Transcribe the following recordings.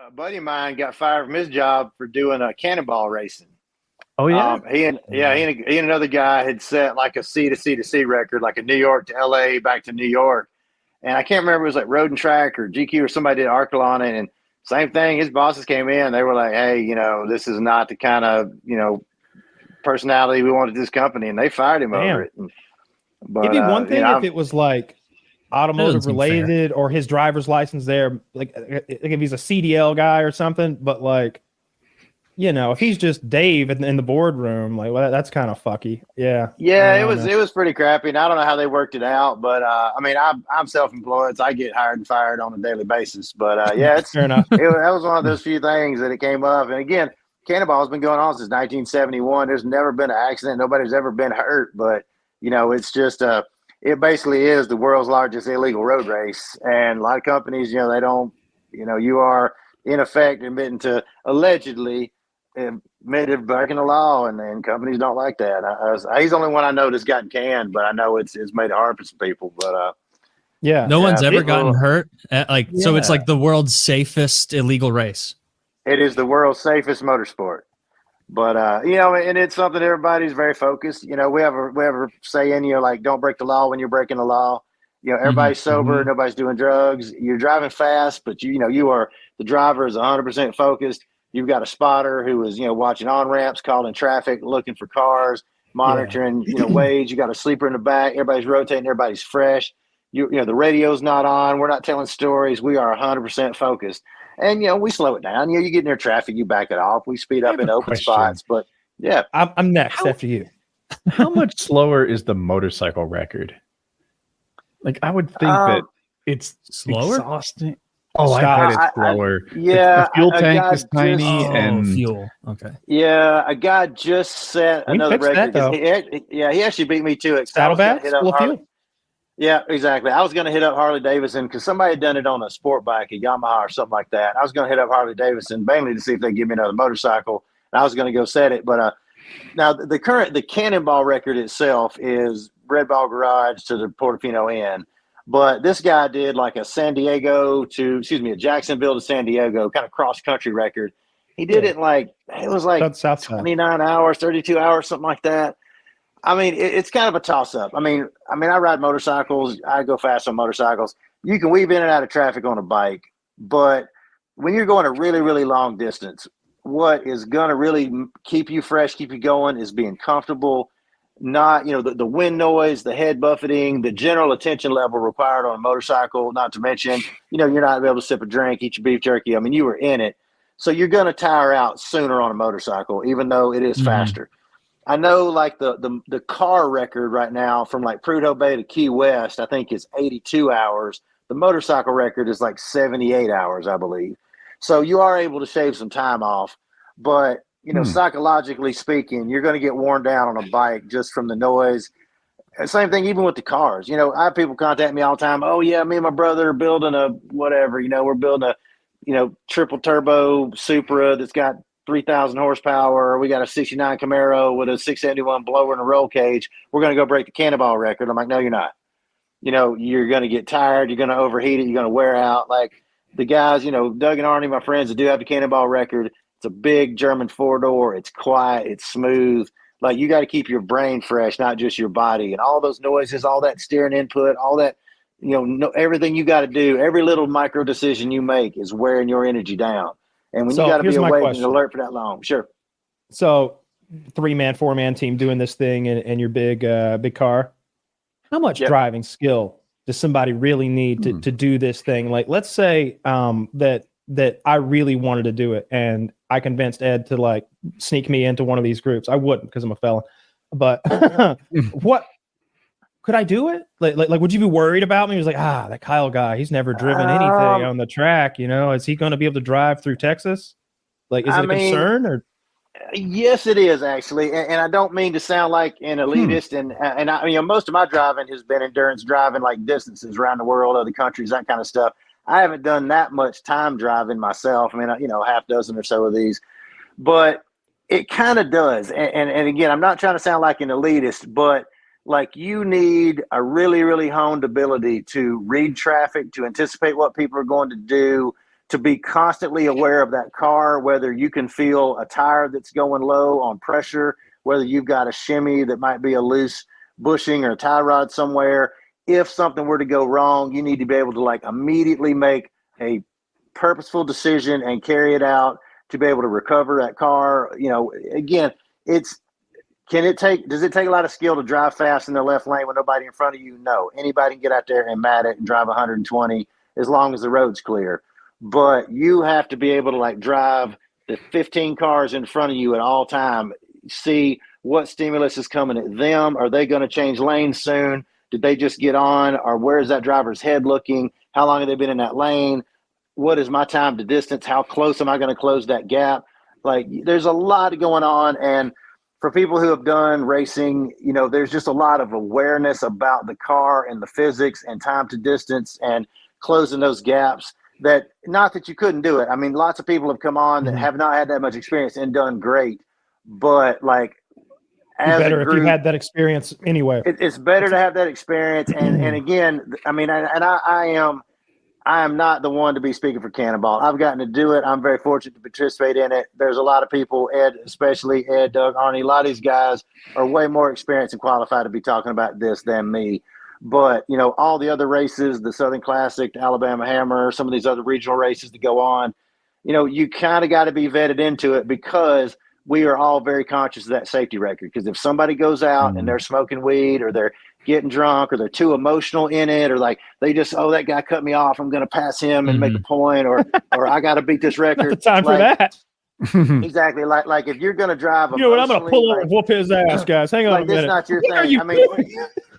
A buddy of mine got fired from his job for doing a cannonball racing. Oh yeah. He and another guy had set like a C to C to C record, like a New York to LA back to New York. And I can't remember, it was like Road and Track or GQ or somebody did an article on it. And same thing, his bosses came in, they were like, hey, this is not the kind of, personality we wanted this company, and they fired him over it. It'd be one thing if it was like automotive related or his driver's license there, like if he's a CDL guy or something, but like, if he's just Dave in the boardroom, like, well, that's kind of fucky. Yeah. Yeah, it was pretty crappy, and I don't know how they worked it out, but I'm self-employed, so I get hired and fired on a daily basis. But yeah, it's fair enough. that was one of those few things that it came up. And again, Cannonball has been going on since 1971. There's never been an accident. Nobody's ever been hurt, but it's just it basically is the world's largest illegal road race. And a lot of companies, they don't, you are in effect admitting to allegedly admitted breaking the law, and companies don't like that. He's the only one I know that's gotten canned, but I know it's made it hard for some people. But yeah, no one's ever gotten hurt. So it's like the world's safest illegal race. It is the world's safest motorsport. But and it's something everybody's very focused. We have a saying, like, don't break the law when you're breaking the law. Everybody's sober, nobody's doing drugs. You're driving fast, but the driver is 100% focused. You've got a spotter who is, watching on ramps, calling traffic, looking for cars, monitoring, waves. You got a sleeper in the back. Everybody's rotating. Everybody's fresh. The radio's not on. We're not telling stories. We are 100% focused. And, we slow it down. You get near traffic, you back it off. We speed up in open spots. But, yeah. I'm next after you. How much slower is the motorcycle record? Like, I would think that it's slower? Exhausting. Oh, I bet it's slower. Yeah. The fuel tank is tiny and fuel. Okay. Yeah, a guy just set another record. He actually beat me to it. Saddlebags full of fuel. Yeah, exactly. I was going to hit up Harley Davidson because somebody had done it on a sport bike, a Yamaha or something like that. I was going to hit up Harley Davidson mainly to see if they give me another motorcycle. And I was going to go set it. But now the Cannonball record itself is Red Ball Garage to the Portofino Inn. But this guy did like a Jacksonville to San Diego kind of cross country record. He did it it was like 29 hours, 32 hours, something like that. I mean, it's kind of a toss-up. I mean, I ride motorcycles. I go fast on motorcycles. You can weave in and out of traffic on a bike, but when you're going a really, really long distance, what is going to really keep you fresh, keep you going, is being comfortable. Not, the wind noise, the head buffeting, the general attention level required on a motorcycle. Not to mention, you're not able to sip a drink, eat your beef jerky. I mean, you were in it, so you're going to tire out sooner on a motorcycle, even though it is faster. I know, like the car record right now from like Prudhoe Bay to Key West, I think is 82 hours. The motorcycle record is like 78 hours, I believe. So you are able to shave some time off, but psychologically speaking, you're going to get worn down on a bike just from the noise. Same thing even with the cars. I have people contact me all the time. Oh yeah, me and my brother are building a whatever. We're building a triple turbo Supra that's got 3,000 horsepower. We got a 69 Camaro with a 671 blower and a roll cage. We're going to go break the Cannonball record. I'm like, no, you're not. You're going to get tired. You're going to overheat it. You're going to wear out. Like the guys, Doug and Arnie, my friends that do have the Cannonball record, it's a big German 4-door. It's quiet. It's smooth. Like, you got to keep your brain fresh, not just your body. And all those noises, all that steering input, all that, everything you got to do, every little micro decision you make is wearing your energy down. And when you got to be awake and alert for that long. Sure. So 3-man, 4-man team doing this thing in your big car. How much driving skill does somebody really need to do this thing? Like, let's say that I really wanted to do it and I convinced Ed to like sneak me into one of these groups. I wouldn't because I'm a felon. But what could I do it? Like, would you be worried about me? He was like, that Kyle guy, he's never driven anything on the track. Is he going to be able to drive through Texas? Like, is it a concern or? Yes, it is actually. And I don't mean to sound like an elitist. And I most of my driving has been endurance driving, like distances around the world, other countries, that kind of stuff. I haven't done that much time driving myself. I mean, half dozen or so of these, but it kind of does. And again, I'm not trying to sound like an elitist, but like, you need a really, really honed ability to read traffic, to anticipate what people are going to do, to be constantly aware of that car, whether you can feel a tire that's going low on pressure, whether you've got a shimmy that might be a loose bushing or a tie rod somewhere. If something were to go wrong, you need to be able to like immediately make a purposeful decision and carry it out to be able to recover that car. You know, again, does it take a lot of skill to drive fast in the left lane with nobody in front of you? No. Anybody can get out there and mat it and drive 120 as long as the road's clear. But you have to be able to like drive the 15 cars in front of you at all time, see what stimulus is coming at them. Are they going to change lanes soon? Did they just get on? Or where is that driver's head looking? How long have they been in that lane? What is my time to distance? How close am I going to close that gap? Like, there's a lot going on. And for people who have done racing, you know, there's just a lot of awareness about the car and the physics and time to distance and closing those gaps. That, not that you couldn't do it. I mean, lots of people have come on that have not had that much experience and done great. But like, as better a group, if you had that experience anyway. It's better to have that experience. And again, I mean, I am not the one to be speaking for Cannonball. I've gotten to do it. I'm very fortunate to participate in it. There's a lot of people, Ed, especially Ed, Doug, Arnie, a lot of these guys are way more experienced and qualified to be talking about this than me. But, you know, all the other races, the Southern Classic, the Alabama Hammer, some of these other regional races that go on, you know, you kind of got to be vetted into it because we are all very conscious of that safety record. Because if somebody goes out and they're smoking weed or they're getting drunk or they're too emotional in it, or like they just, oh, that guy cut me off, I'm going to pass him and make a point, or I got to beat this record. Not the time for that. Exactly. Like if you're going to drive, you know what? I'm going to pull over and whoop his ass, guys. Hang on a minute. That's not your thing. I mean,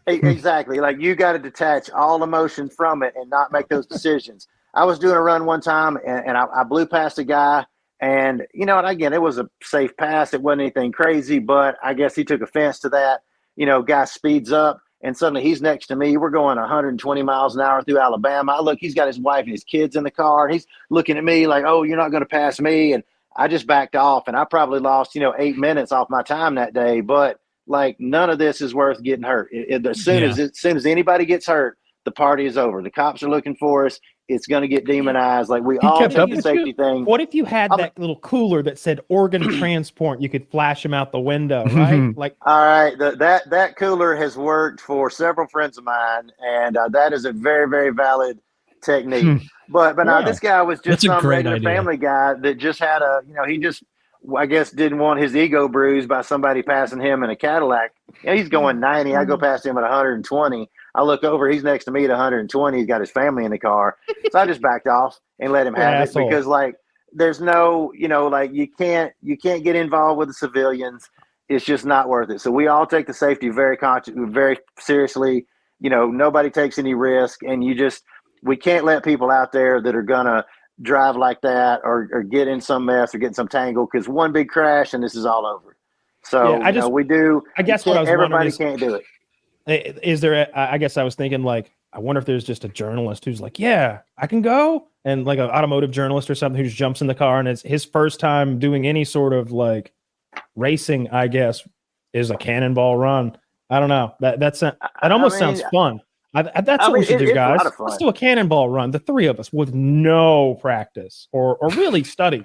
exactly. Like, you got to detach all emotion from it and not make those decisions. I was doing a run one time and I blew past a guy, and, you know, and again, it was a safe pass. It wasn't anything crazy, but I guess he took offense to that. You know, guy speeds up and suddenly he's next to me. We're going 120 miles an hour through Alabama. I look, he's got his wife and his kids in the car, and he's looking at me like, oh, you're not going to pass me. And I just backed off, and I probably lost, 8 minutes off my time that day. But like, none of this is worth getting hurt. As soon as anybody gets hurt, the party is over. The cops are looking for us. It's going to get demonized. Like, we all take the safety thing. What if you had that little cooler that said organ transport? You could flash them out the window, right? Like, all right, that cooler has worked for several friends of mine, and that is a very, very valid technique. But no, this guy was just some regular family guy that just had he just, I guess, didn't want his ego bruised by somebody passing him in a Cadillac. He's going 90. I go past him at 120. I look over, he's next to me at 120. He's got his family in the car. So I just backed off and let him have it, because like, there's no, like, you can't get involved with the civilians. It's just not worth it. So we all take the safety very seriously. Nobody takes any risk, and we can't let people out there that are going to drive like that or get in some mess or get in some tangle, because one big crash and this is all over. So we do. I guess what I was everybody can't do it. Is there I guess I was thinking, like, I wonder if there's just a journalist who's like, yeah, I can go, and like an automotive journalist or something who just jumps in the car and it's his first time doing any sort of like racing, I guess, is a cannonball run. I don't know. That sounds fun. That's what we should do, guys. Let's do a cannonball run, the three of us, with no practice or really study.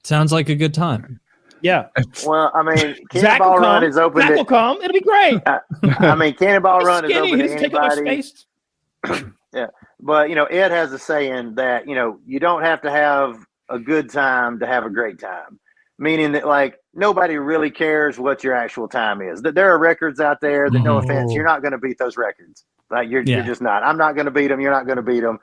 Sounds like a good time. Yeah. Well, I mean, Cannonball Run is open. Zach will come. It'll be great. I mean, Cannonball Run is open to anybody. Yeah, but Ed has a saying that you don't have to have a good time to have a great time. Meaning that, like, nobody really cares what your actual time is. That there are records out there that, no offense, you're not going to beat those records. Like, you're just not. I'm not going to beat them. You're not going to beat them.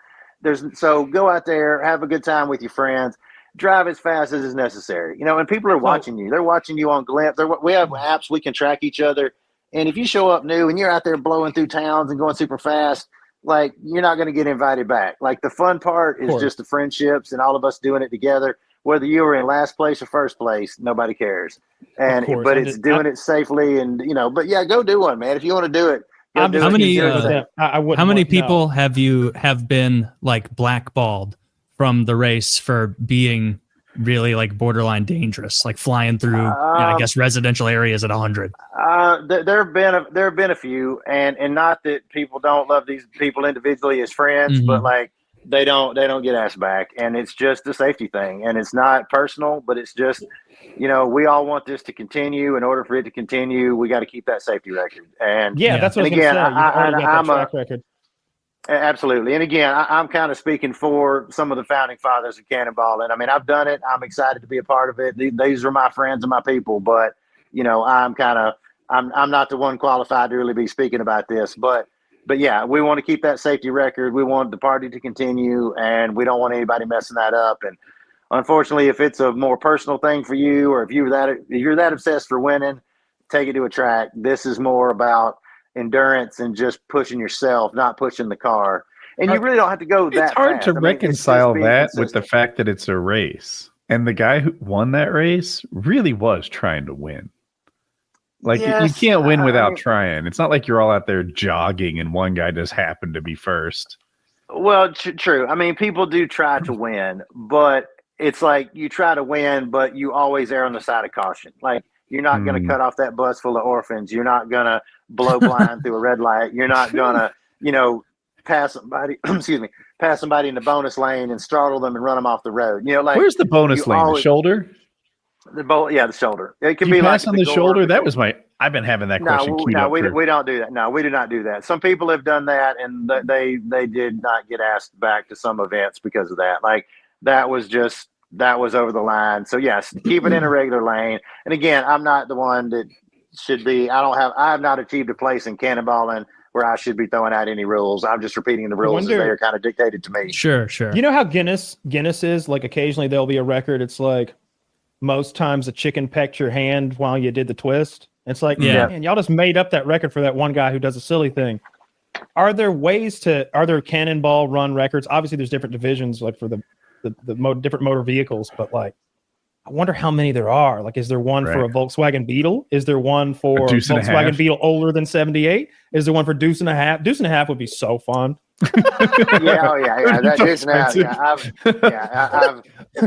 So go out there, have a good time with your friends. Drive as fast as is necessary, and people are watching you. They're watching you on Glimpse. We have apps we can track each other. And if you show up new and you're out there blowing through towns and going super fast, like, you're not going to get invited back. Like, the fun part is just the friendships and all of us doing it together. Whether you were in last place or first place, nobody cares. But it's doing it safely, and but yeah, go do one, man. If you want to do it. How many people have been like blackballed from the race for being really like borderline dangerous, like flying through, I guess, residential areas at 100? There have been a few, and not that people don't love these people individually as friends, but like, they don't get asked back, and it's just a safety thing, and it's not personal, but it's just, we all want this to continue. In order for it to continue, we got to keep that safety record. And that's what I'm track record. Absolutely. And again, I'm kind of speaking for some of the founding fathers of Cannonball. And I mean, I've done it. I'm excited to be a part of it. These are my friends and my people, but I'm not the one qualified to really be speaking about this, but yeah, we want to keep that safety record. We want the party to continue, and we don't want anybody messing that up. And unfortunately, if it's a more personal thing for you, or if you're that obsessed for winning, take it to a track. This is more about endurance and just pushing yourself, not pushing the car. And you really don't have to go that fast. It's hard to reconcile that with the fact that it's a race. And the guy who won that race really was trying to win. Like, you can't win without trying. It's not like you're all out there jogging and one guy just happened to be first. Well, true. I mean, people do try to win, but it's like you try to win, but you always err on the side of caution. Like, you're not going to cut off that bus full of orphans. You're not going to blow blind through a red light. You're not going to, pass somebody in the bonus lane and startle them and run them off the road. Where's the bonus lane? The shoulder? The shoulder. It can be pass on the shoulder. That was I've been having that question. We don't do that. No, we do not do that. Some people have done that, and they did not get asked back to some events because of that. Like, that was over the line. So yes, keep it in a regular lane. And again, I'm not the one that should be. I have not achieved a place in cannonballing where I should be throwing out any rules. I'm just repeating the rules as they are kind of dictated to me. Sure. You know how Guinness is? Like, occasionally there'll be a record. It's like, most times a chicken pecked your hand while you did the twist. It's like, man, y'all just made up that record for that one guy who does a silly thing. Are there cannonball run records? Obviously there's different divisions, like for the different motor vehicles, but like, I wonder how many there are. Like, is there one for a Volkswagen Beetle? Is there one for Volkswagen Beetle older than 78? Is there one for Deuce and a Half? Deuce and a Half would be so fun. That Deuce and a Half.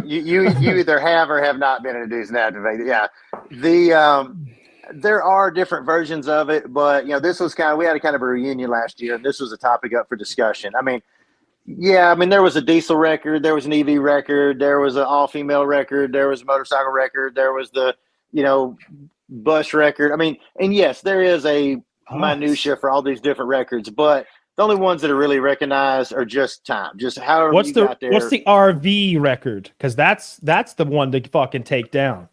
You either have or have not been in a Deuce and a Half debate. Yeah, there are different versions of it, but this was we had a kind of a reunion last year, and this was a topic up for discussion. I mean, there was a diesel record, there was an EV record, there was an all-female record, there was a motorcycle record, there was the bus record. I mean, and yes, there is a minutia for all these different records, but the only ones that are really recognized are just time, just however you got there. What's the RV record? Because that's the one to fucking take down.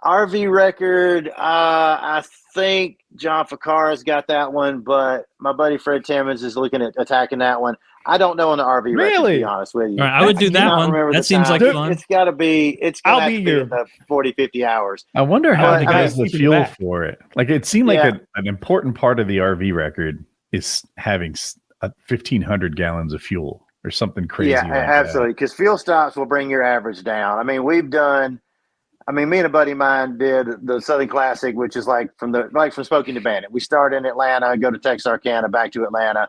RV record, I think John Ficarra's got that one, but my buddy Fred Timmons is looking at attacking that one. I don't know on the RV record, to be honest with you. All right, I would do that one. That seems like fun. It's got to be. I'll be here. 40, 50 hours. I wonder how the guys the fuel for it. Like, it seemed like an important part of the RV record is having 1,500 gallons of fuel or something crazy. Yeah, absolutely. Because fuel stops will bring your average down. I mean, me and a buddy of mine did the Southern Classic, which is from Smoking to Bandit. We start in Atlanta, go to Texarkana, back to Atlanta.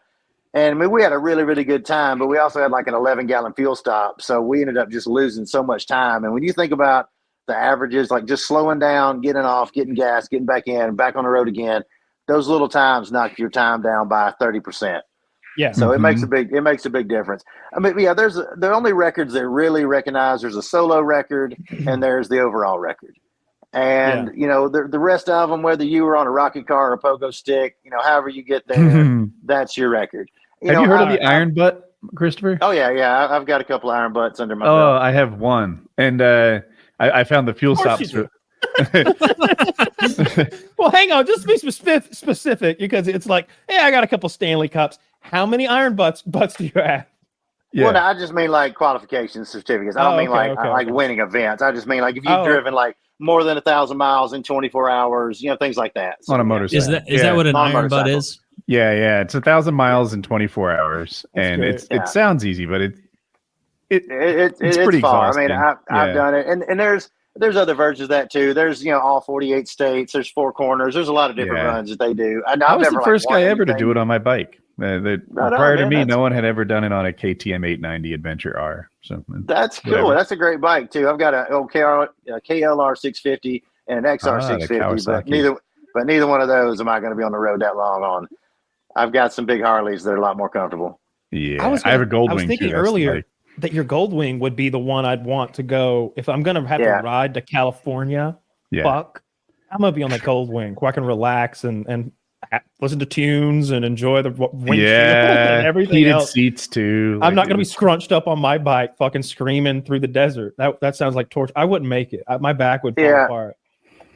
And we had a really, really good time, but we also had like an 11-gallon fuel stop. So we ended up just losing so much time. And when you think about the averages, like just slowing down, getting off, getting gas, getting back in, back on the road again, those little times knock your time down by 30%. Yeah. So it makes a big difference. I mean, there's the only records that really recognize. There's a solo record and there's the overall record. And the rest of them, whether you were on a rocket car or a pogo stick, however you get there, that's your record. Have you heard of the Iron Butt, Christopher? Oh yeah. I've got a couple of Iron Butts under my belt. Oh, I have one, and I found the fuel stops. Well, hang on, just be specific, because it's like, hey, I got a couple Stanley Cups. How many Iron Butts do you have? Yeah. Well, no, I just mean like qualification certificates. I don't mean like winning events. I just mean like if you've driven like more than 1,000 miles in 24 hours, things like that. So, on a motorcycle. Is that what an Iron Butt is? Yeah. It's 1,000 miles in 24 hours. That's and great. It sounds easy, but it's pretty far. exhausting. I mean, I've done it. And there's other versions of that too. There's, all 48 states. There's 4 corners. There's a lot of different runs that they do. I was the first guy ever to do it on my bike. Prior to me, no one had ever done it on a KTM 890 Adventure R. So that's cool. That's a great bike too. I've got a KLR 650 and an XR 650, but neither one of those am I going to be on the road that long on. I've got some big Harleys that are a lot more comfortable. Yeah, I have a Goldwing. I was thinking earlier that your Goldwing would be the one I'd want to go if I'm going to have to ride to California. Yeah. Fuck, I'm going to be on the Goldwing where I can relax and listen to tunes and enjoy the windshield and everything heated else. Seats too. I'm not going to be scrunched up on my bike, fucking screaming through the desert. That sounds like torture. I wouldn't make it. My back would fall apart.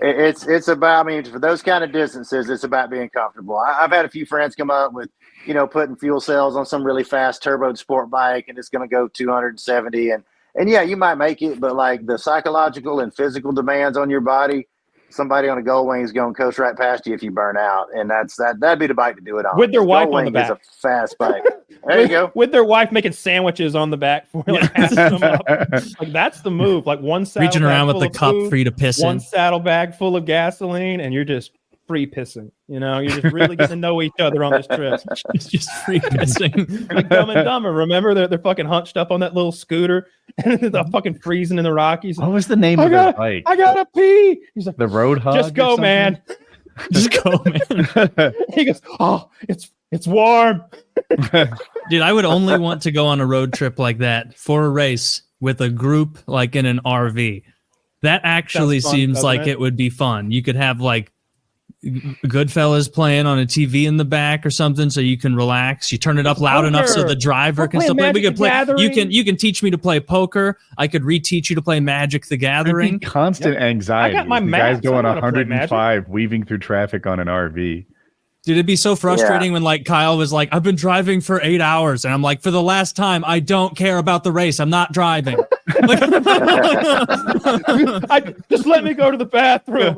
It's about, I mean, for those kind of distances, it's about being comfortable. I've had a few friends come up with, putting fuel cells on some really fast turboed sport bike, and it's going to go 270. And yeah, you might make it, but like the psychological and physical demands on your body, somebody on a Goldwing is going to coast right past you if you burn out. And that'd be the bike to do it on. With their wife on the back. Is a fast bike. There you go. With their wife making sandwiches on the back for like passing them up. Like that's the move. Like one reaching around with the cup for you to piss one in. saddlebag full of gasoline, and you're just free pissing. You're just really getting to know each other on this trip. It's just free pissing. Like Dumb and Dumber. Remember they're fucking hunched up on that little scooter and they're fucking freezing in the Rockies. What was the name of the bike? I gotta pee. He's like, the Roadhog. Just go, man. Just go, man. He goes, oh, it's warm. Dude, I would only want to go on a road trip like that for a race with a group, like in an RV. That actually seems like it would be fun. You could have like Goodfellas playing on a TV in the back or something, so you can relax. You turn it up loud enough so the driver can still play. We could play. You can teach me to play poker. I could reteach you to play Magic the Gathering. Constant anxiety. I got my guys going 105, weaving through traffic on an RV. Dude, it'd be so frustrating when like Kyle was like, I've been driving for 8 hours. And I'm like, for the last time, I don't care about the race. I'm not driving. Just let me go to the bathroom.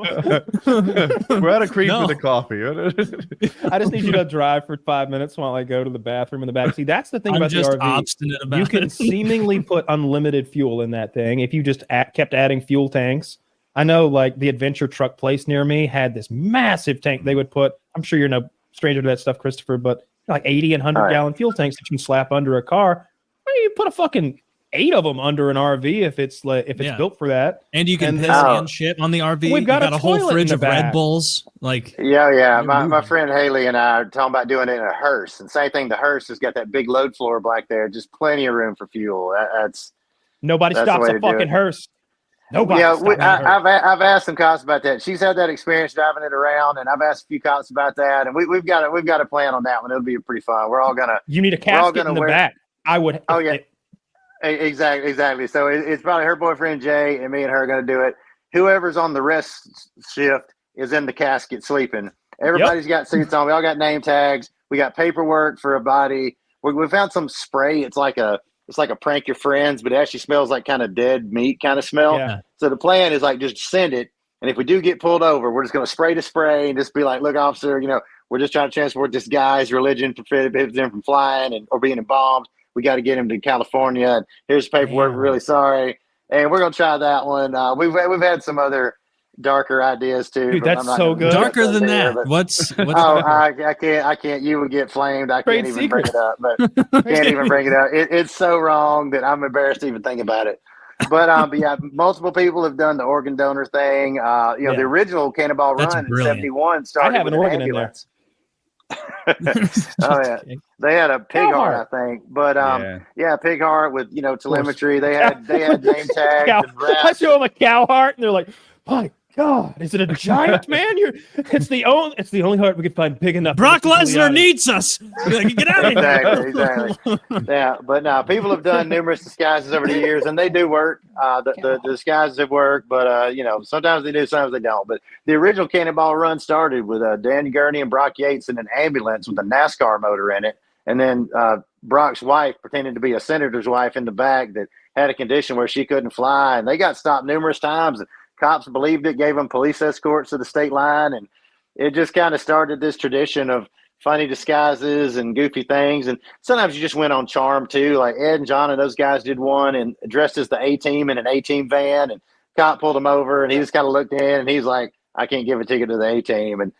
We're out of cream for the coffee. I just need you to drive for 5 minutes while I go to the bathroom in the back. See, that's the thing about the RV. Obstinate about you can seemingly put unlimited fuel in that thing if you just kept adding fuel tanks. I know, like, the adventure truck place near me had this massive tank they would put. I'm sure you're no stranger to that stuff, Christopher, but like 80 and 100-gallon fuel tanks that you can slap under a car. Well, you put a fucking 8 of them under an RV if it's built for that. And you can piss and shit on the RV. We've got a whole fridge of Red Bulls. Like, yeah. My friend Haley and I are talking about doing it in a hearse. And same thing, the hearse has got that big load floor back there, just plenty of room for fuel. Nobody stops a fucking hearse. Nobody. Yeah, I've asked some cops about that. She's had that experience driving it around, and I've asked a few cops about that. And we've got a plan on that one. It'll be pretty fun. We're all gonna. You need a casket in the back. I would. Oh yeah, exactly. So it's probably her boyfriend Jay and me and her are gonna do it. Whoever's on the rest shift is in the casket sleeping. Everybody's got suits on. We all got name tags. We got paperwork for a body. We found some spray. It's like a prank your friends, but it actually smells like kind of dead meat kind of smell. Yeah. So the plan is like just send it. And if we do get pulled over, we're just going to spray to spray and just be like, look, officer, we're just trying to transport this guy's religion prohibits him from flying or being embalmed. We got to get him to California. And here's the paperwork. We're really sorry. And we're going to try that one. We've had some other darker ideas too. Dude, that's so good. Darker than that. What's I can't. You would get flamed. I can't even bring it up. But can't even bring it up. It's so wrong that I'm embarrassed to even think about it. But yeah, multiple people have done the organ donor thing. The original Cannonball run in '71 started with an ambulance. Oh yeah, they had a pig heart, I think. But pig heart with telemetry. They had name tags. I show them a cow heart, and they're like, "My God, is it a giant man? It's the only heart we could find big enough." Brock Lesnar needs us. Get out of here. Exactly. Yeah, but no, people have done numerous disguises over the years, and they do work. The disguises have worked, but sometimes they do, sometimes they don't. But the original Cannonball run started with Dan Gurney and Brock Yates in an ambulance with a NASCAR motor in it, and then Brock's wife pretending to be a senator's wife in the back that had a condition where she couldn't fly, and they got stopped numerous times. Cops believed it, gave them police escorts to the state line, and it just kind of started this tradition of funny disguises and goofy things. And sometimes you just went on charm too. Like Ed and John and those guys did one and dressed as the A-Team in an A-Team van, and cop pulled him over, and he just kind of looked in, and he's like, "I can't give a ticket to the A-Team." And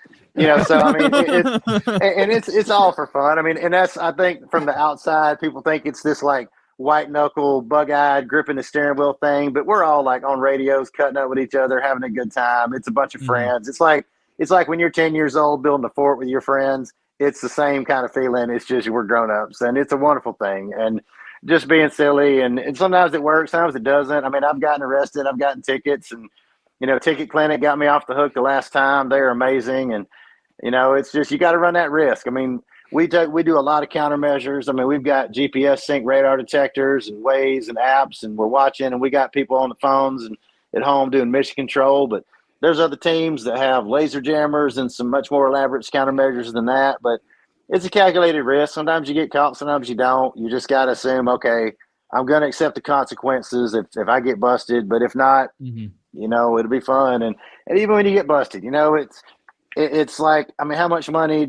so I mean, it's all for fun. I mean, and that's, I think, from the outside, people think it's this like white knuckle, bug-eyed, gripping the steering wheel thing, but we're all like on radios, cutting up with each other, having a good time. It's a bunch of friends. It's like when you're 10 years old building a fort with your friends. it's the same kind of feeling. It's just we're grown-ups, and it's a wonderful thing. And just being silly, and sometimes it works, sometimes it doesn't. I mean, I've gotten arrested, I've gotten tickets, and Ticket Clinic got me off the hook the last time. They're amazing, and it's just you got to run that risk. I mean, we do a lot of countermeasures. I mean, we've got GPS sync radar detectors and Waze and apps, and we're watching, and we got people on the phones and at home doing mission control. But there's other teams that have laser jammers and some much more elaborate countermeasures than that. But it's a calculated risk. Sometimes you get caught, sometimes you don't. You just got to assume, okay, I'm going to accept the consequences if I get busted. But if not, it'll be fun. And even when you get busted, it's like, I mean, how much money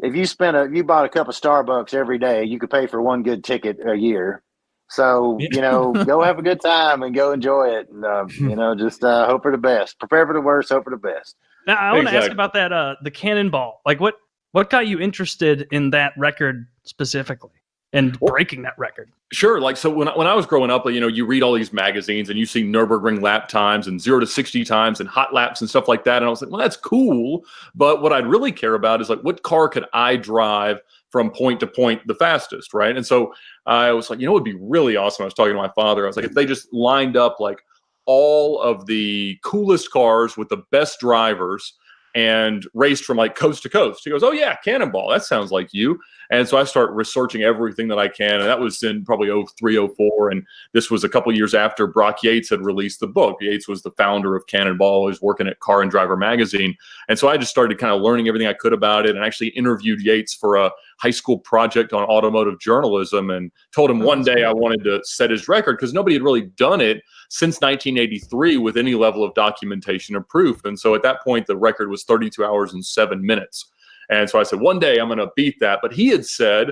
if you bought a cup of Starbucks every day, you could pay for one good ticket a year. So, go have a good time and go enjoy it. And, just hope for the best. Prepare for the worst, hope for the best. Now, I want to ask about that, the Cannonball. Like, what got you interested in that record specifically and breaking that record? Sure. Like, so when I was growing up, you read all these magazines and you see Nürburgring lap times and 0 to 60 times and hot laps and stuff like that. And I was like, well, that's cool. But what I'd really care about is like, what car could I drive from point to point the fastest, right? And so I was like, it would be really awesome. I was talking to my father. I was like, if they just lined up like all of the coolest cars with the best drivers and raced from like coast to coast. He goes, oh yeah, Cannonball. That sounds like you. And so I start researching everything that I can. And that was in probably 03, 04. And this was a couple years after Brock Yates had released the book. Yates was the founder of Cannonball. He was working at Car and Driver magazine. And so I just started kind of learning everything I could about it, and actually interviewed Yates for a high school project on automotive journalism, and told him one day I wanted to set his record because nobody had really done it since 1983 with any level of documentation or proof. And so at that point, the record was 32 hours and 7 minutes. And so I said, one day I'm going to beat that. But he had said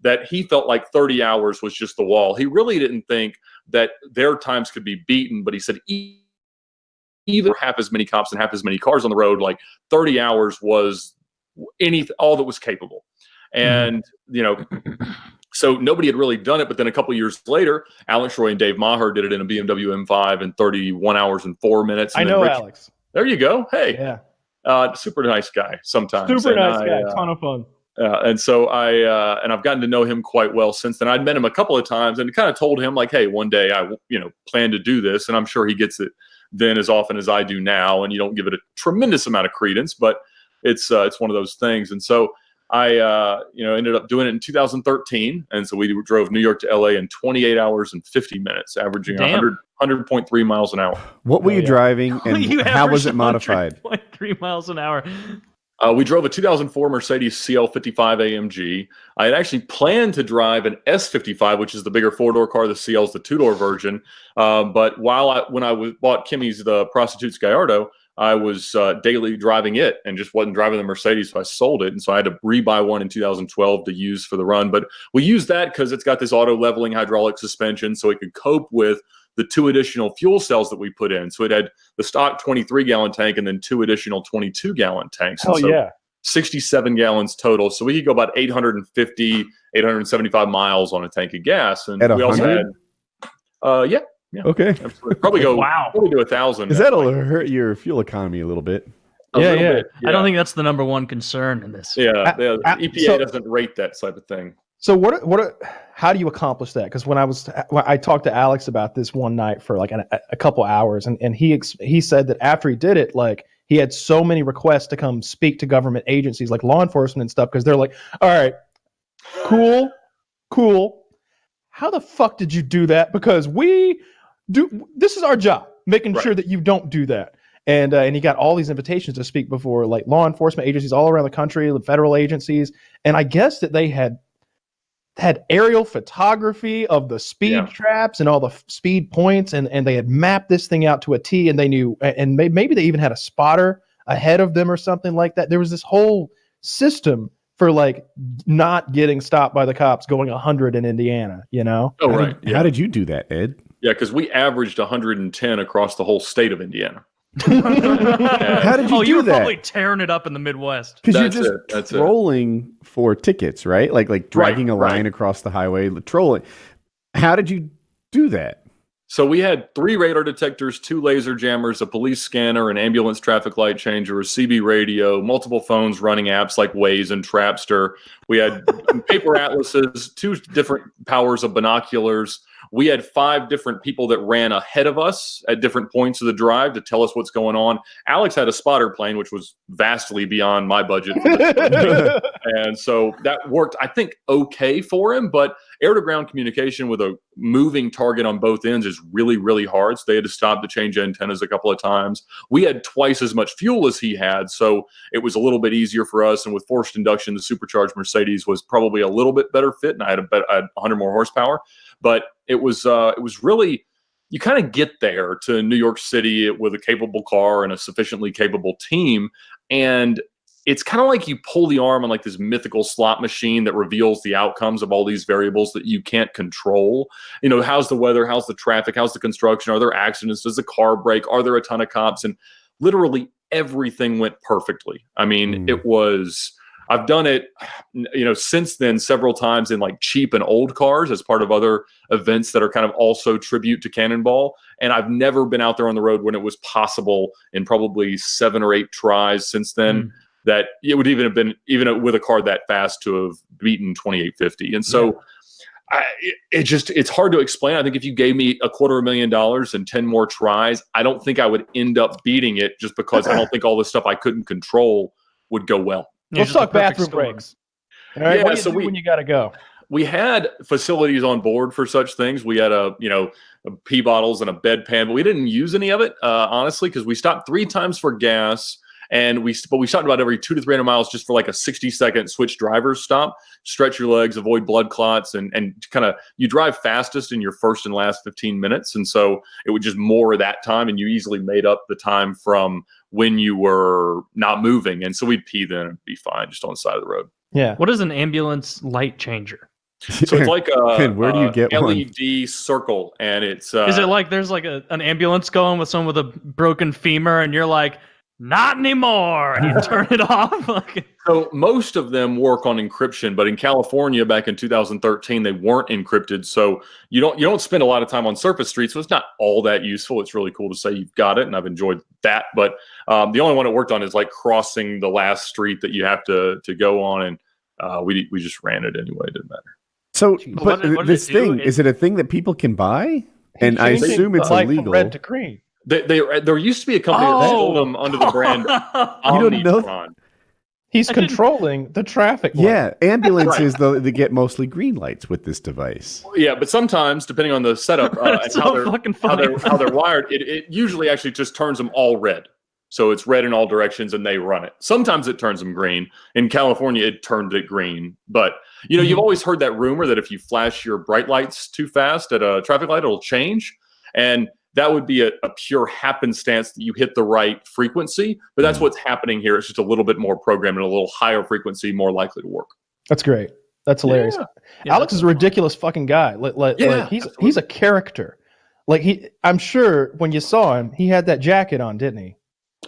that he felt like 30 hours was just the wall. He really didn't think that their times could be beaten. But he said even half as many cops and half as many cars on the road, like 30 hours was all that was capable. And, so nobody had really done it. But then a couple of years later, Alex Roy and Dave Maher did it in a BMW M5 in 31 hours and 4 minutes. And I know Alex. There you go. Hey. Yeah. Super nice guy sometimes. Super nice guy. Ton of fun. And so I've gotten to know him quite well since then. I'd met him a couple of times and kind of told him like, hey, one day I, plan to do this. And I'm sure he gets it then as often as I do now. And you don't give it a tremendous amount of credence, but it's one of those things. And so I, ended up doing it in 2013. And so we drove New York to LA in 28 hours and 50 minutes, averaging 100.3 miles an hour. What were you driving, and how was it modified? 100.3 miles an hour. We drove a 2004 Mercedes CL55 AMG. I had actually planned to drive an S55, which is the bigger four-door car. The CL is the two-door version. But when I bought Kimmy's, the Prostitutes Gallardo, I was daily driving it and just wasn't driving the Mercedes, so I sold it. And so I had to rebuy one in 2012 to use for the run. But we used that because it's got this auto-leveling hydraulic suspension, so it could cope with the 2 additional fuel cells that we put in. So it had the stock 23-gallon tank and then 2 additional 22-gallon tanks. Oh, yeah. 67 gallons total. So we could go about 850, 875 miles on a tank of gas. And at we 100? Also had, yeah. Okay. Absolutely. Probably do 1,000. Because that'll hurt your fuel economy a little bit. Yeah. I don't think that's the number one concern in this. Yeah. EPA doesn't rate that type of thing. So how do you accomplish that? Because when I talked to Alex about this one night for like a couple hours, and he said that after he did it, like he had so many requests to come speak to government agencies like law enforcement and stuff, because they're like, all right, cool. How the fuck did you do that? Because this is our job, making sure that you don't do that. And he got all these invitations to speak before like law enforcement agencies all around the country, the federal agencies. And I guess that they had aerial photography of the speed traps and all the speed points. And they had mapped this thing out to a T, and they knew, and maybe they even had a spotter ahead of them or something like that. There was this whole system for like not getting stopped by the cops going 100 in Indiana, Oh, right. How did you do that, Ed? Yeah, because we averaged 110 across the whole state of Indiana. How did you do you were that? probably tearing it up in the Midwest. Because you're just trolling for tickets, right? Like dragging a line across the highway, trolling. How did you do that? So we had 3 radar detectors, 2 laser jammers, a police scanner, an ambulance traffic light changer, a CB radio, multiple phones running apps like Waze and Trapster. We had paper atlases, 2 different powers of binoculars. We had 5 different people that ran ahead of us at different points of the drive to tell us what's going on. Alex had a spotter plane, which was vastly beyond my budget. And so that worked, I think, okay for him. But air-to-ground communication with a moving target on both ends is really, really hard. So they had to stop to change antennas a couple of times. We had twice as much fuel as he had, so it was a little bit easier for us. And with forced induction, the supercharged Mercedes was probably a little bit better fit, and I had 100 more horsepower. But it was really, you kind of get there to New York City with a capable car and a sufficiently capable team, and it's kind of like you pull the arm on like this mythical slot machine that reveals the outcomes of all these variables that you can't control. You know, how's the weather? How's the traffic? How's the construction? Are there accidents? Does the car break? Are there a ton of cops? And literally everything went perfectly. I mean, it was... I've done it, you know, since then several times in like cheap and old cars as part of other events that are kind of also tribute to Cannonball. And I've never been out there on the road when it was possible in probably 7 or 8 tries since then that it would even have been, even with a car that fast, to have beaten 2850. And so it's hard to explain. I think if you gave me $250,000 and 10 more tries, I don't think I would end up beating it, just because I don't think all the stuff I couldn't control would go well. Let's talk bathroom breaks. All right, what do you do when you got to go? We had facilities on board for such things. We had pee bottles and a bedpan, but we didn't use any of it, honestly, because we stopped 3 times for gas, and we stopped about every 200 to 300 miles just for like a 60-second switch drivers stop, stretch your legs, avoid blood clots, and kind of, you drive fastest in your first and last 15 minutes, and so it would just more of that time, and you easily made up the time from when you were not moving. And so we'd pee then and be fine just on the side of the road. Yeah. What is an ambulance light changer? So it's like a where do you get LED circle, and it's is it like there's like an ambulance going with someone with a broken femur, and you're like, not anymore, and you turn it off? So most of them work on encryption, but in California back in 2013 they weren't encrypted, so you don't spend a lot of time on surface streets, so it's not all that useful. It's really cool to say you've got it, and I've enjoyed that. But the only one it worked on is like crossing the last street that you have to go on, and we just ran it anyway. It didn't matter. So, but this thing, is it a thing that people can buy? And I assume it's illegal. From red to green. There used to be a company that sold them under the brand Omnitron. He's controlling the traffic light. Yeah, ambulances, though, they get mostly green lights with this device. Yeah, but sometimes, depending on the setup and how they're wired, it usually actually just turns them all red. So it's red in all directions, and they run it. Sometimes it turns them green. In California, it turned it green. But, you've always heard that rumor that if you flash your bright lights too fast at a traffic light, it'll change. And that would be a pure happenstance that you hit the right frequency. But that's what's happening here. It's just a little bit more programmed and a little higher frequency, more likely to work. That's great. That's hilarious. Yeah, Alex is a ridiculous fucking guy. He's a character. I'm sure when you saw him, he had that jacket on, didn't he?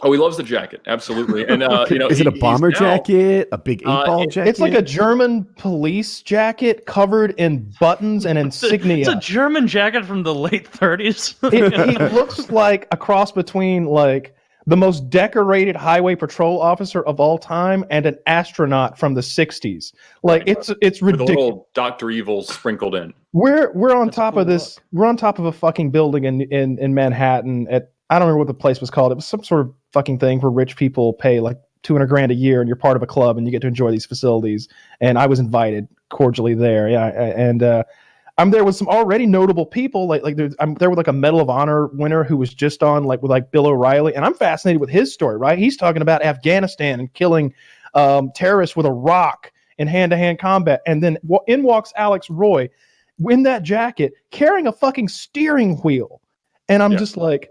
Oh, he loves the jacket. Absolutely. And, is it a bomber jacket? A big 8-ball jacket? It's like a German police jacket covered in buttons and insignia. It's a German jacket from the late 30s. He looks like a cross between like the most decorated highway patrol officer of all time and an astronaut from the 60s. Like it's ridiculous. With a little Dr. Evil sprinkled in. We're on top of this. We're on top of a fucking building in Manhattan at, I don't remember what the place was called. It was some sort of fucking thing where rich people pay like $200,000 a year, and you're part of a club, and you get to enjoy these facilities. And I was invited cordially there. Yeah, and I'm there with some already notable people. I'm there with like a Medal of Honor winner who was just on with Bill O'Reilly, and I'm fascinated with his story. Right, he's talking about Afghanistan and killing terrorists with a rock in hand-to-hand combat, and then in walks Alex Roy in that jacket carrying a fucking steering wheel, and I'm just like,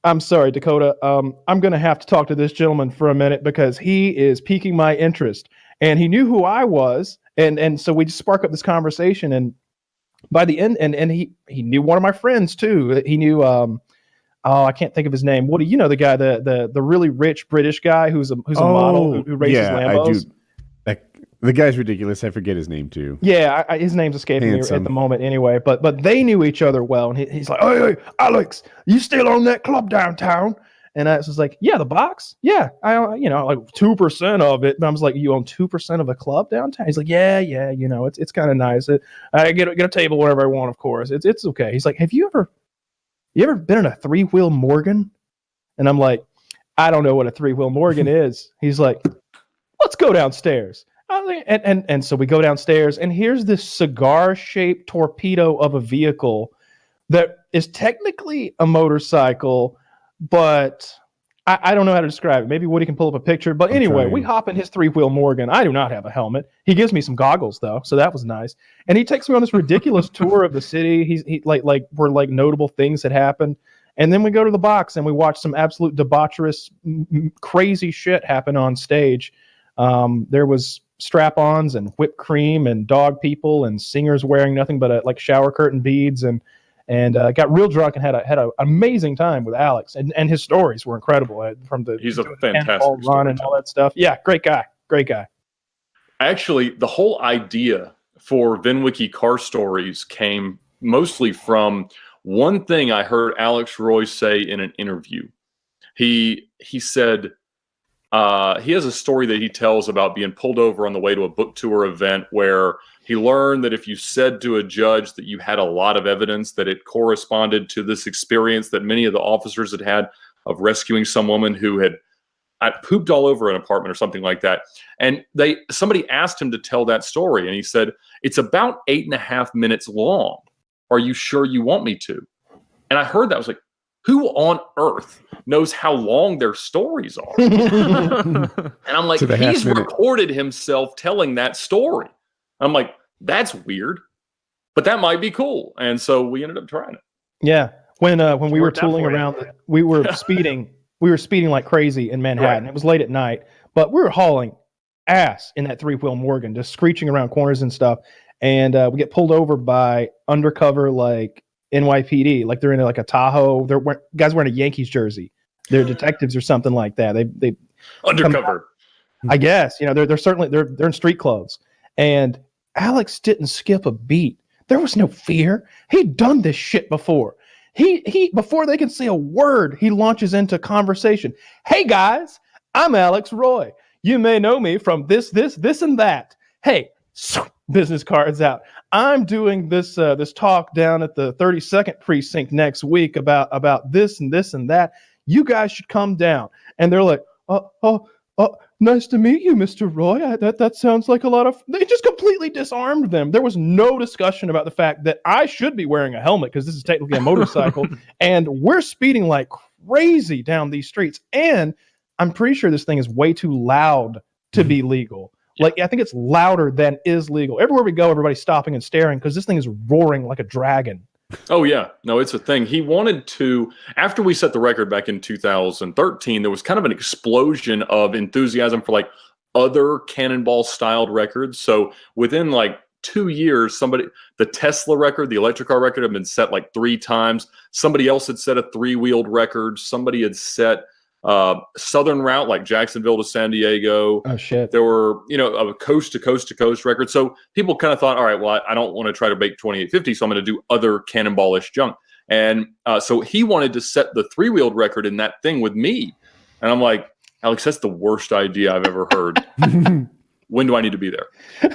I'm sorry, Dakota. I'm going to have to talk to this gentleman for a minute because he is piquing my interest. And he knew who I was. And so we just spark up this conversation. And by the end, and he knew one of my friends too. He knew, I can't think of his name. What do you know? The guy, the really rich British guy who's a model who races Lambos? I do. The guy's ridiculous. I forget his name too. Yeah, his name's escaping me at the moment anyway. But they knew each other well, and he's like, "Hey, Alex, you still own that club downtown?" And I was like, "Yeah, the box. Yeah, I like 2% of it." And I was like, "You own 2% of a club downtown?" He's like, "Yeah, it's kind of nice. I get a table wherever I want, of course. It's okay." He's like, "Have you ever been in a 3-wheel Morgan?" And I'm like, "I don't know what a 3-wheel Morgan is." He's like, "Let's go downstairs." And so we go downstairs, and here's this cigar-shaped torpedo of a vehicle that is technically a motorcycle, but I don't know how to describe it. Maybe Woody can pull up a picture. But anyway, we hop in his 3-wheel Morgan. I do not have a helmet. He gives me some goggles though, so that was nice. And he takes me on this ridiculous tour of the city. He where notable things had happened. And then we go to the box and we watch some absolute debaucherous, crazy shit happen on stage. There was strap-ons and whipped cream and dog people and singers wearing nothing but shower curtain beads and got real drunk and had an amazing time with Alex, and his stories were incredible he's a fantastic run and all that stuff. Yeah, great guy. Actually, the whole idea for VinWiki Car Stories came mostly from one thing I heard Alex Roy say in an interview. He said he has a story that he tells about being pulled over on the way to a book tour event where he learned that if you said to a judge that you had a lot of evidence, that it corresponded to this experience that many of the officers had had of rescuing some woman who had pooped all over an apartment or something like that. And somebody asked him to tell that story, and he said, "It's about 8.5 minutes long. Are you sure you want me to?" And I heard that. I was like, who on earth knows how long their stories are? And I'm like, he's recorded himself telling that story. I'm like, that's weird, but that might be cool. And so we ended up trying it. Yeah. When we were tooling around, we were speeding. We were speeding like crazy in Manhattan. Right. It was late at night, but we were hauling ass in that 3-wheel Morgan, just screeching around corners and stuff. And we get pulled over by undercover NYPD, they're in a Tahoe. They're guys wearing a Yankees jersey. They're detectives or something like that. They undercover. I guess they're certainly they're in street clothes. And Alex didn't skip a beat. There was no fear. He'd done this shit before. He before they can say a word, he launches into conversation. "Hey guys, I'm Alex Roy. You may know me from this, and that. Hey." Business cards out. "I'm doing this talk down at the 32nd precinct next week about this and this and that. You guys should come down." And they're like, "Oh, nice to meet you, Mr. Roy. That sounds like a lot of." They just completely disarmed them. There was no discussion about the fact that I should be wearing a helmet because this is technically a motorcycle, and we're speeding like crazy down these streets. And I'm pretty sure this thing is way too loud to be legal. I think it's louder than is legal. Everywhere we go, everybody's stopping and staring because this thing is roaring like a dragon. Oh, yeah. No, it's a thing. He wanted to, after we set the record back in 2013, there was kind of an explosion of enthusiasm for other Cannonball-styled records. So within 2 years, the Tesla record, the electric car record had been set 3 times. Somebody else had set a 3-wheeled record. Somebody had set Southern route, like Jacksonville to San Diego. Oh shit! There were, a coast to coast record. So people kind of thought, all right, well, I don't want to try to make 2850, so I'm going to do other Cannonball-ish junk. And so he wanted to set the 3-wheeled record in that thing with me, and I'm like, Alex, that's the worst idea I've ever heard. When do I need to be there? And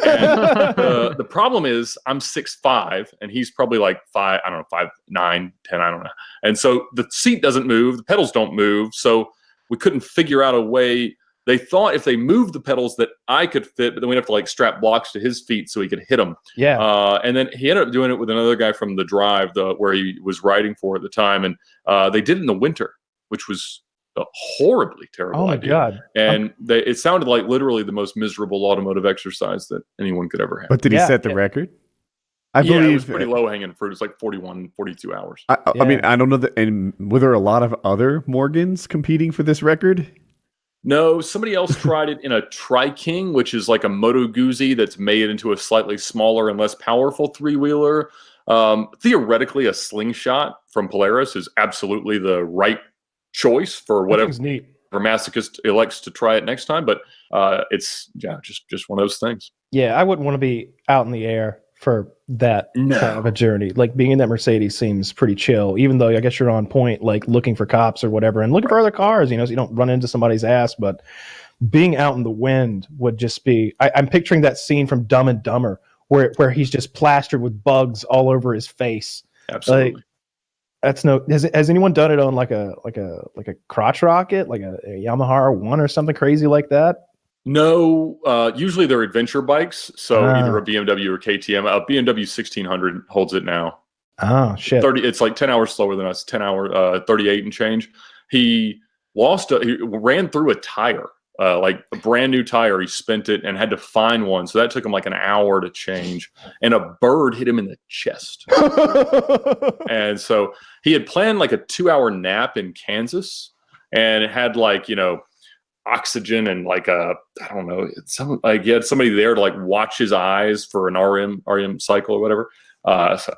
the problem is I'm 6'5", and he's probably 5'9", 10, I don't know. And so the seat doesn't move, the pedals don't move, so we couldn't figure out a way. They thought if they moved the pedals that I could fit, but then we'd have to strap blocks to his feet so he could hit them. Yeah. And then he ended up doing it with another guy from the drive, where he was riding for at the time, and they did it in the winter, which was a horribly terrible idea. God. And it sounded like literally the most miserable automotive exercise that anyone could ever have. But did he set the record? I believe it was pretty low hanging fruit. It's 41, 42 hours. I mean, I don't know and were there a lot of other Morgans competing for this record? No, somebody else tried it in a Tri-King, which is like a Moto Guzzi that's made into a slightly smaller and less powerful 3-wheeler. Theoretically, a Slingshot from Polaris is absolutely the right choice for whatever. Neat. masochist elects to try it next time. But it's just one of those things. Yeah, I wouldn't want to be out in the air for that kind of a journey. Like being in that Mercedes seems pretty chill, even though I guess you're on point, like looking for cops or whatever and looking for other cars, so you don't run into somebody's ass. But being out in the wind would just be, I'm picturing that scene from Dumb and Dumber where he's just plastered with bugs all over his face. Absolutely. Like, that's has anyone done it on like a crotch rocket, like a Yamaha R1 or something crazy like that? No, usually they're adventure bikes, so either a BMW or KTM. A BMW 1600 holds it now. Oh shit! 30. It's like 10 hours slower than us. 10 hour, 38 and change. He ran through a tire, like a brand new tire. He spent it and had to find one, so that took him like an hour to change. And a bird hit him in the chest. And so he had planned like a 2-hour nap in Kansas, and it had like oxygen and like I don't know, he had somebody there to like watch his eyes for an REM cycle or whatever. So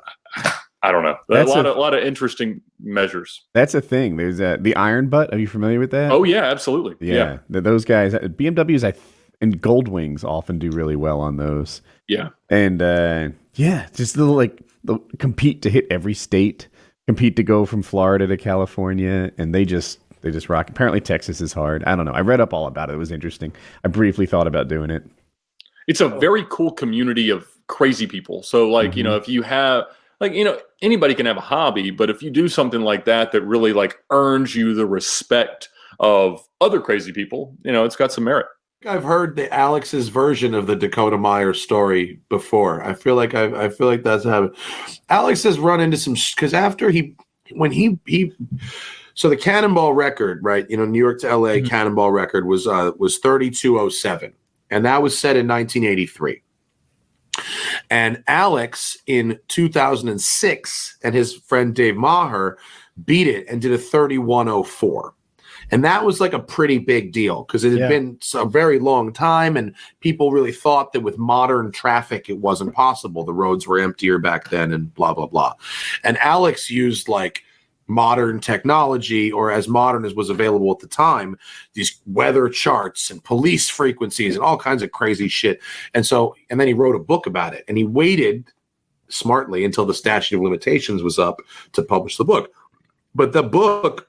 I don't know. A lot of interesting measures. That's a thing. There's the Iron Butt. Are you familiar with that? Oh yeah, absolutely. Yeah. Those guys, BMWs, and Gold Wings often do really well on those. Yeah. And just they'll compete to hit every state, compete to go from Florida to California, and they just rock. Apparently Texas is hard. I don't know. I read up all about it. It was interesting. I briefly thought about doing it. It's a very cool community of crazy people. So if you have anybody can have a hobby, but if you do something like that really like earns you the respect of other crazy people, it's got some merit. I've heard the Alex's version of the Dakota Meyer story before. I feel like that's happened. Alex has run into some because after so the Cannonball record, right? New York to LA Cannonball record was 32:07, and that was set in 1983. And Alex in 2006 and his friend Dave Maher beat it and did a 31:04. And that was like a pretty big deal because it had been a very long time, and people really thought that with modern traffic it wasn't possible. The roads were emptier back then and blah, blah, blah. And Alex used like modern technology, or as modern as was available at the time, these weather charts and police frequencies and all kinds of crazy shit. And then he wrote a book about it, and he waited smartly until the statute of limitations was up to publish the book. But the book,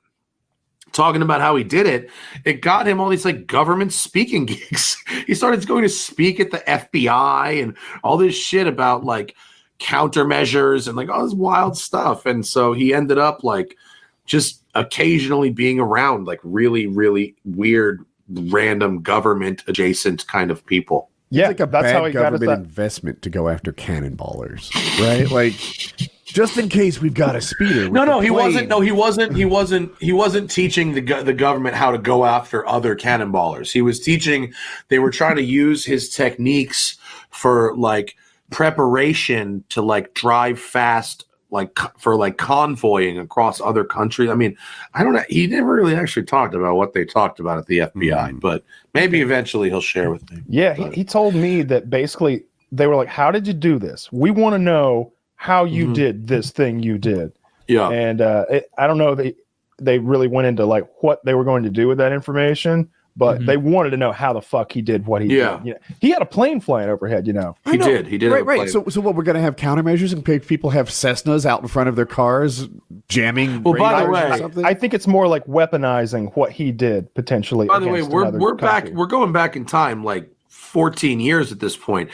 talking about how he did it, it got him all these like government speaking gigs. He started going to speak at the FBI and all this shit about like countermeasures and like all this wild stuff. And so he ended up like just occasionally being around like really, really weird, random government adjacent kind of people. Yeah, it's like that's how he government got investment to go after cannonballers, right? Like, just in case we've got a speeder. He wasn't teaching the government how to go after other cannonballers. He was teaching. They were trying to use his techniques for like preparation to like drive fast, like for like convoying across other countries. I mean, I don't know. He never really actually talked about what they talked about at the FBI, but maybe eventually he'll share with me. Yeah, he told me that basically they were like, "How did you do this? We want to know how you did this thing you did." Yeah, and I don't know they really went into like what they were going to do with that information. But they wanted to know how the fuck he did what he did. He had a plane flying overhead, He did. He did. Right. So what, we're going to have countermeasures and people have Cessnas out in front of their cars jamming. Well, by the way, I think it's more like weaponizing what he did potentially. By the way, we're back. We're going back in time like 14 years at this point.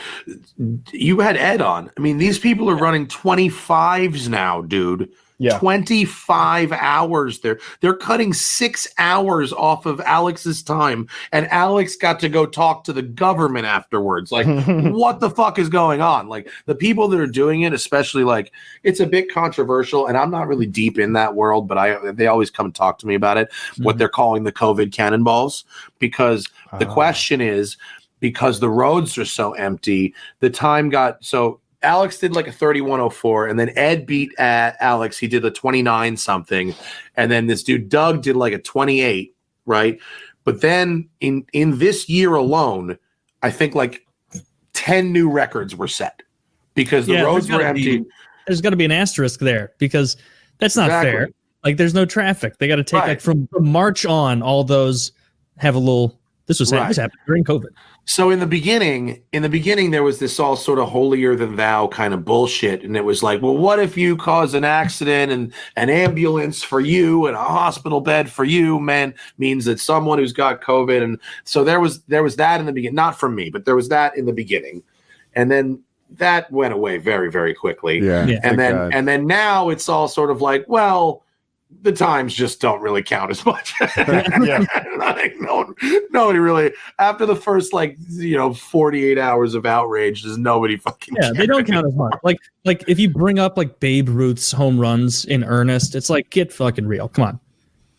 You had Ed on. I mean, these people are running 25s now, dude. Yeah. 25 hours. They're cutting 6 hours off of Alex's time, and Alex got to go talk to the government afterwards. Like, what the fuck is going on? Like, the people that are doing it, especially like, it's a bit controversial, and I'm not really deep in that world, but they always come and talk to me about it. What they're calling the COVID cannonballs, because the question is, because the roads are so empty, the time got so. Alex did like a 31:04, and then Ed beat Alex. He did a 29 something, and then this dude Doug did like a 28, right? But then in this year alone, I think like 10 new records were set because the roads were empty. There's got to be an asterisk there because that's not fair. Like, there's no traffic. They got to take like from March on, all those have a little. This happened during COVID. So in the beginning, there was this all sort of holier than thou kind of bullshit, and it was like, well, what if you cause an accident and an ambulance for you and a hospital bed for you, means that someone who's got COVID, and so there was that in the beginning, not from me, but there was that in the beginning, and then that went away very, very quickly. Yeah. And then now it's all sort of like, well, the times just don't really count as much. Like, nobody really, after the first 48 hours of outrage, does nobody fucking care. They don't count as much. Like if you bring up like Babe Ruth's home runs in earnest, it's like, get fucking real. Come on.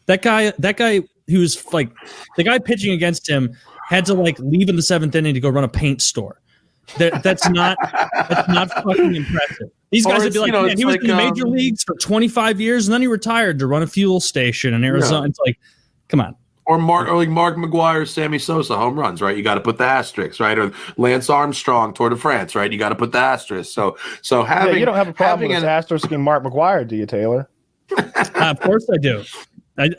That guy who's like, the guy pitching against him had to like leave in the 7th inning to go run a paint store. That's not fucking impressive. These guys would be like, man, he was in the major leagues for 25 years and then he retired to run a fuel station in Arizona. Yeah. It's like, come on. Or Mark McGwire, Sammy Sosa home runs, right? You got to put the asterisk, right? Or Lance Armstrong, Tour de France, right? You got to put the asterisk. So having you don't have a problem with asterisking Mark McGwire, do you, Taylor? Of course I do.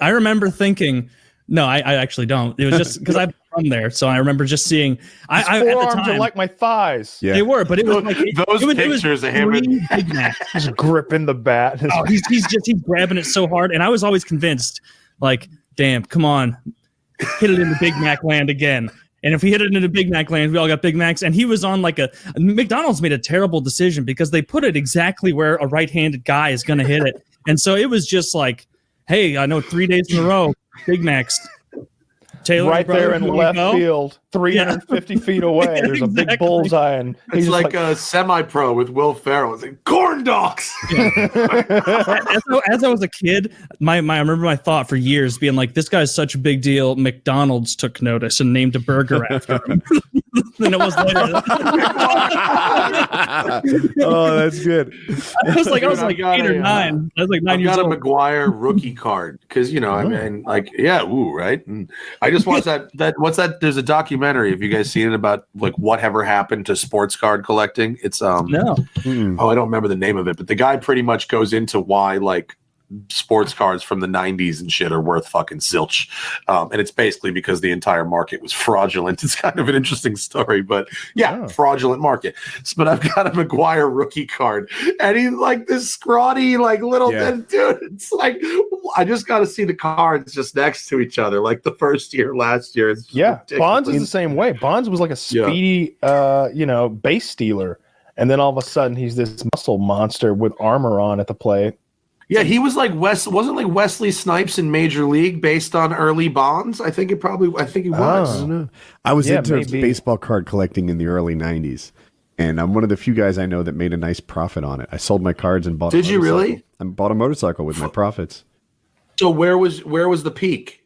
I remember thinking, no, I actually don't. It was just because I'm from there, so I remember just seeing. His forearms are like my thighs. Yeah. They were, but it was like those pictures of him just gripping the bat. Oh, he's grabbing it so hard, and I was always convinced, like, damn, come on, hit it into Big Mac land again. And if we hit it into Big Mac land, we all got Big Macs. And he was on McDonald's made a terrible decision because they put it exactly where a right-handed guy is going to hit it, and so it was just like, hey, I know 3 days in a row, Big Macs. Taylor, right there in left field, 350 feet away. There's a big bullseye, and it's like a semi-pro with Will Ferrell. It's like corn dogs. Yeah. As I was a kid, I remember my thought for years being like, "This guy's such a big deal." McDonald's took notice and named a burger after him. Then it was later. Oh, that's good. I was like 8 or 9. I was like 9 years old. I got a McGwire rookie card because I mean, right? And I just watched that. What's that? There's a documentary. Have you guys seen it about like whatever happened to sports card collecting? It's no. Oh, I don't remember the name of it, but the guy pretty much goes into why like sports cards from the 90s and shit are worth fucking zilch. And it's basically because the entire market was fraudulent. It's kind of an interesting story, but fraudulent market. But I've got a McGwire rookie card and he's like this scrawny, like little dude. It's like, I just got to see the cards just next to each other. Like the first year, last year. It's ridiculous. Bonds is the same way. Bonds was like a speedy, base stealer. And then all of a sudden he's this muscle monster with armor on at the plate. Yeah, he was like wasn't like Wesley Snipes in Major League based on early Bonds? I think he was. I don't know. I was into baseball card collecting in the early 90s, and I'm one of the few guys I know that made a nice profit on it. I sold my cards and bought Did you really? I bought a motorcycle with my profits. So where was the peak?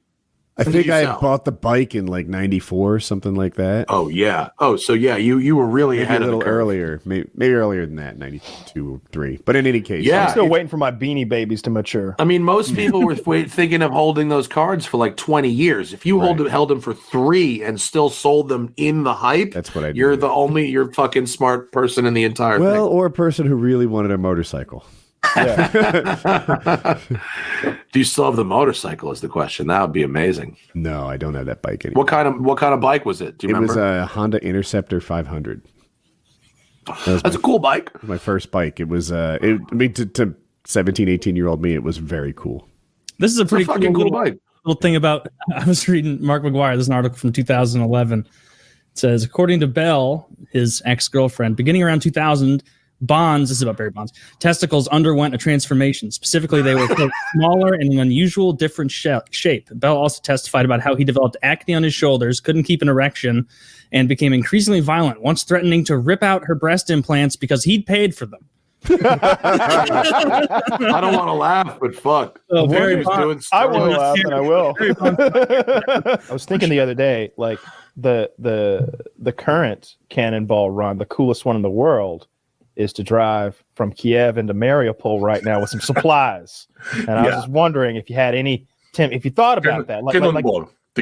I think I bought the bike in like 94, something like that. Oh yeah. Oh, so yeah, you were really maybe ahead a little of the curve. earlier, maybe earlier than that, 92 or 3. But in any case, I'm still waiting for my Beanie Babies to mature. I mean, most people were thinking of holding those cards for like 20 years. If you held them for 3 and still sold them in the hype, that's what I did. You're fucking smart person in the entire thing. Well, or a person who really wanted a motorcycle. Yeah. Do you still have the motorcycle is the question. That would be amazing. No, I don't have that bike anymore. What kind of bike was it? Do you remember? It was a Honda Interceptor 500. That's a cool bike. My first bike. It was to 17, 18-year-old me, it was very cool. This is a pretty cool bike. Little thing about, I was reading Mark McGwire, there's an article from 2011. It says, according to Bell, his ex-girlfriend, beginning around 2000, Bonds, this is about Barry Bonds, testicles underwent a transformation. Specifically, they were quote, smaller and an unusual different shape. Bell also testified about how he developed acne on his shoulders, couldn't keep an erection, and became increasingly violent, once threatening to rip out her breast implants because he'd paid for them. I don't want to laugh, but fuck. I will laugh, and I will. I was thinking the other day, like the current Cannonball run, the coolest one in the world, is to drive from Kiev into Mariupol right now with some supplies. And I was just wondering if you had any, Tim, if you thought about that.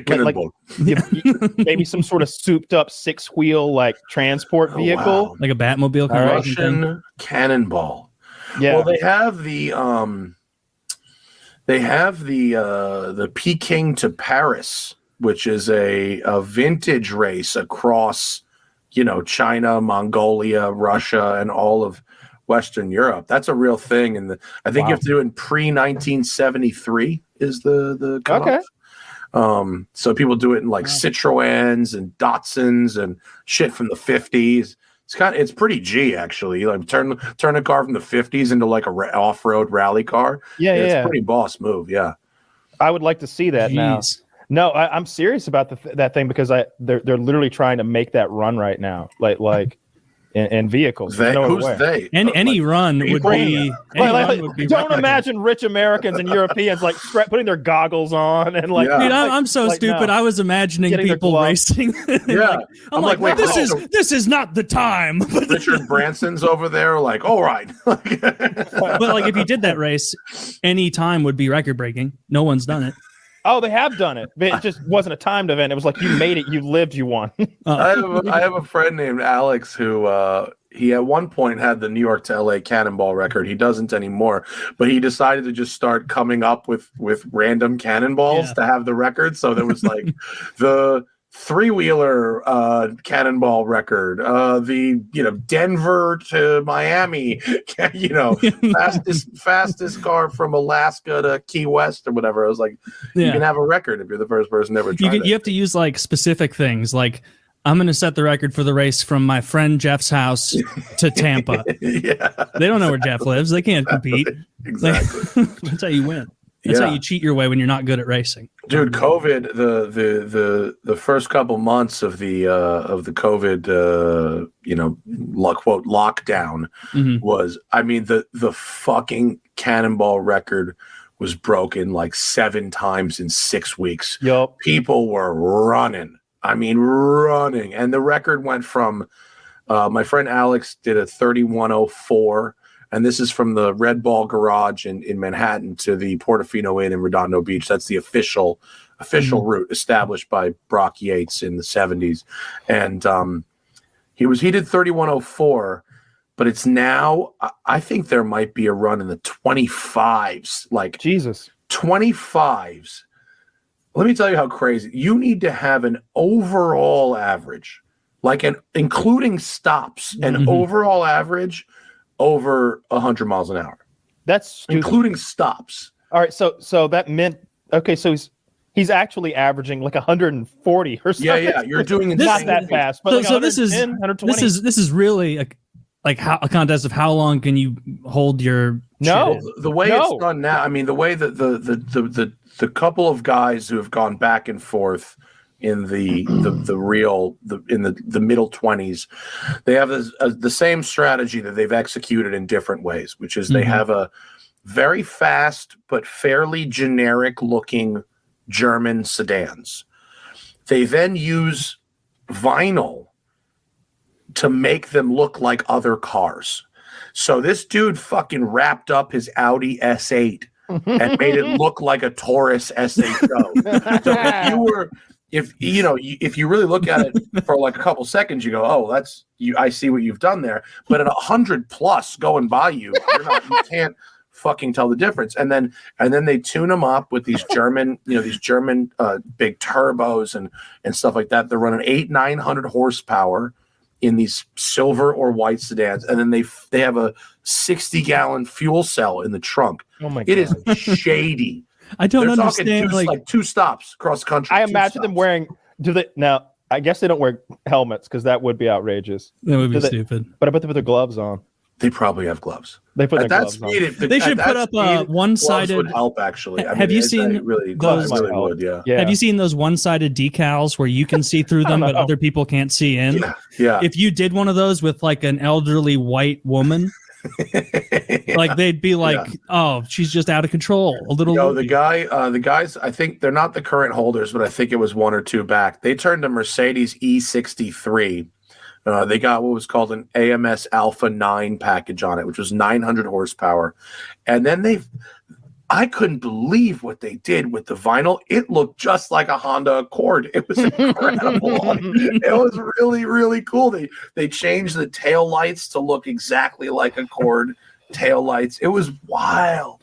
Cannonball. Maybe some sort of souped up 6-wheel like transport vehicle. Wow. Like a Batmobile. Russian Cannonball. Yeah. Well, they have the Peking to Paris which is a vintage race across, China, Mongolia, Russia, and all of Western Europe. That's a real thing. And I think you have to do it in pre-1973 is the cutoff. Okay. So people do it in like Citroens and Datsuns and shit from the 50s. It's pretty G actually. Like turn a car from the 50s into like a off-road rally car. It's a pretty boss move. Yeah. I would like to see that now. No, I'm serious about that thing because they're literally trying to make that run right now, like in vehicles. Who's they? And any run would be. Don't imagine rich Americans and Europeans like putting their goggles on and like. Dude, I'm so stupid. I was imagining people racing. I'm like, wait, this is not the time. Richard Branson's over there, like, all right. But like, if you did that race, any time would be record breaking. No one's done it. Oh, they have done it. It just wasn't a timed event. It was like you made it, you lived, you won. I have a friend named Alex who he at one point had the New York to LA Cannonball record. He doesn't anymore, but he decided to just start coming up with random cannonballs to have the record. So there was like the three-wheeler cannonball record, the Denver to Miami, fastest car from Alaska to Key West or whatever. I was like, you can have a record if you're the first person ever tried it. You have to use like specific things, like I'm going to set the record for the race from my friend Jeff's house to Tampa. They don't know where Jeff lives. They can't compete. Exactly. That's how you win. That's how you cheat your way when you're not good at racing. Dude, COVID, the first couple months of the COVID, quote lockdown was, I mean, the fucking Cannonball record was broken like 7 times in 6 weeks. Yep. People were running. I mean, running. And the record went from, my friend Alex did a 31:04. And this is from the Red Ball Garage in Manhattan to the Portofino Inn in Redondo Beach. That's the official route established by Brock Yates in the 70s. And he did 31:04, but it's now, I think there might be a run in the 25s. Like Jesus. 25s. Let me tell you how crazy. You need to have an overall average, including stops, an overall average over 100 miles an hour. That's stupid. Including stops. All right, so that meant so he's actually averaging like 140 or something. Yeah, you're doing it's not that fast. But so this is really a contest of how long can you hold your the way it's done now. I mean, the way that the couple of guys who have gone back and forth in the middle 20s, they have the same strategy that they've executed in different ways, which is they have a very fast but fairly generic looking German sedans. They then use vinyl to make them look like other cars. So this dude fucking wrapped up his Audi S8 and made it look like a Taurus S8. So if you really look at it for like a couple seconds, you go, oh, that's you. I see what you've done there. But at 100 plus going by you can't fucking tell the difference. And then they tune them up with these German, big turbos and stuff like that. They're running 800-900 horsepower in these silver or white sedans, and then they have a 60-gallon fuel cell in the trunk. Oh my God. It is shady. I don't understand. Like 2 stops across the country. I imagine them wearing. Now? I guess they don't wear helmets because that would be outrageous. That would be stupid. But I bet they put their gloves on. They probably have gloves. They put their gloves on. They should put up a one-sided. Would help actually. Have you seen those? Yeah. Have you seen those one-sided decals where you can see through them, but other people can't see in? Yeah. If you did one of those with like an elderly white woman. Like they'd be like, oh, she's just out of control. A little. The guys. I think they're not the current holders, but I think it was 1 or 2 back. They turned a Mercedes E63. They got what was called an AMS Alpha 9 package on it, which was 900 horsepower, and then I couldn't believe what they did with the vinyl. It looked just like a Honda Accord. It was incredible. It was really, really cool. They changed the tail lights to look exactly like Accord tail lights. It was wild